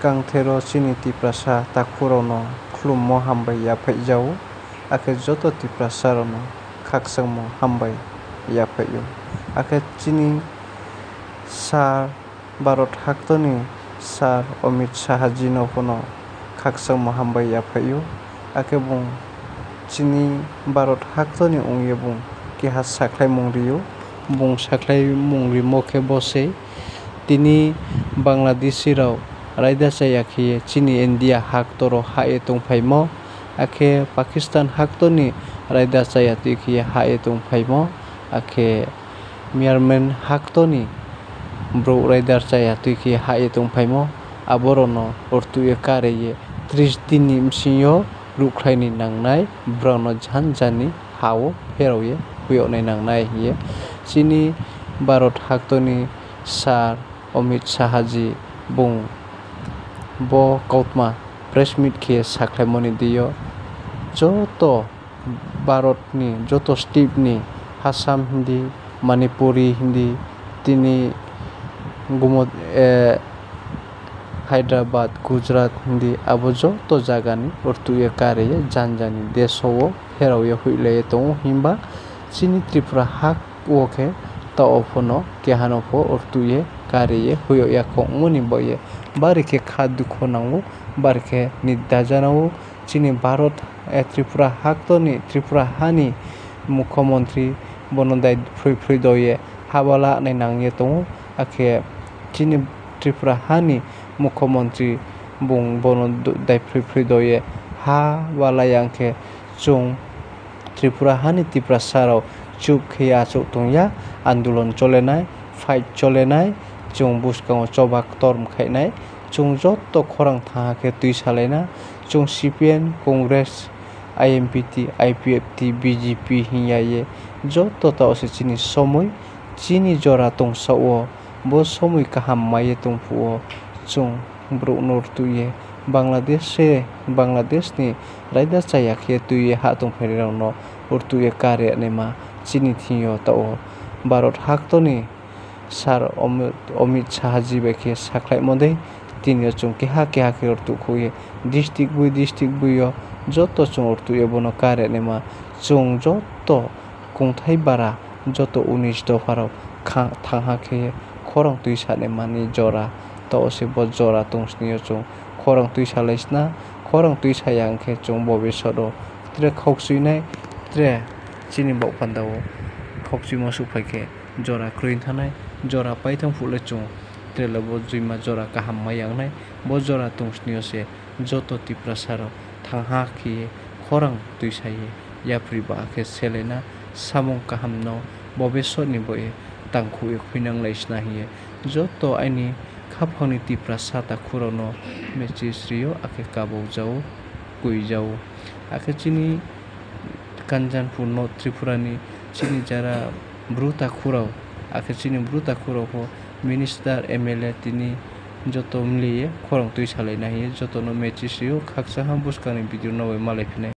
kang thero chini tiprasa takhurano khulummo hambai yaphaijao akhe joto tiprasa rano khaksangmo hambai yaphaio akhe chini sar Bharat haktoni sar Amit Shah ji no phono khaksangmo hambai yaphaio akhe bung chini Bharat haktoni ongye bung keha saklai mungrio bung saklai mungri mokhe bose tini Bangladeshi rao raida chayakhiye chini India haktoro hae tongphaimo akhe Pakistan haktoni raida chayatikhiye hae tongphaimo akhe Myanmar haktoni bro raida chayatikhiye hae tongphaimo aborono ortuye kareye 30 din ni msingyo rukhlaini nangnai brono jhanjani hao pherauye huyonai nangnai hiye chini Bharat haktoni sar Amit Shah ji bung bo kautma press meet khe saklaimoni dio joto Bharat ni joto state ni Assam Hindi Manipuri Hindi tini gumot Hyderabad Gujarat Hindi abo joto jagani ortuye kareye janjani desho pherauye huileye tongo himba chini Tripura hak okhe ta ophono kehano pho ortuye kareye huyo yakongmoni boye barike khadukho nango barike niddajanao chini Bharat Tripura haktoni Tripura hani mukhyamantri bonodai phrui doye habala nai nangye tongo akhe chini Tripura hani mukhyamantri bung bonodai phrui doye ha wala yangkhe chung Tripura hani Tripura sarao chup khiya achuk tongya andolon cholenai fight cholenai chung buskango chobak torm khainai chung joto khorang thangakhe tui salaina chung CPN Congress IMPT IPFT BJP hingyaye joto ta ose chini somoi chini jora tongsao bo somoi kaham maye tongphuo chung brokno ortuye Bangladesh ni raida chayakhe tuye ha tongphai rokno ortuye kare nema chini thingyo tao Bharat haktoni sar Amit Shah ji bekhe saklai modei tini chung keha khe ortukhuye district buyo joto chung ortuye bono kare nema chung joto kongthai bara joto 19 dofarao thangakhe khorang tui sanemani jora to se bo jora tongsniyo chung khorang tui salaisna khorang tui sayangkhe chung bobeshoro tre khoksuinai tre chini bokpandao khoksuimo supaikhe jora kruin thanai jora paithang phule chung trela bo juima jora kaham mayangnai bo jora tongsniyo se joto tiprasaro thangha khiye khorang tui saye yapri ba khe selena samung kaham no bobeshorni boye tangkhuye khuinang laisna hiye joto aini khapangni tiprasa takhurano mechis rio akhe kabau jao kuijao akhe chini Kanjanpur no Tripurani chini jara bruta khurao akhe chini bruta khurao ho minister MLA tini joto mliye khorang tui salaina hiye joto no mechis rio khaksa ham buskani video no malai phinai।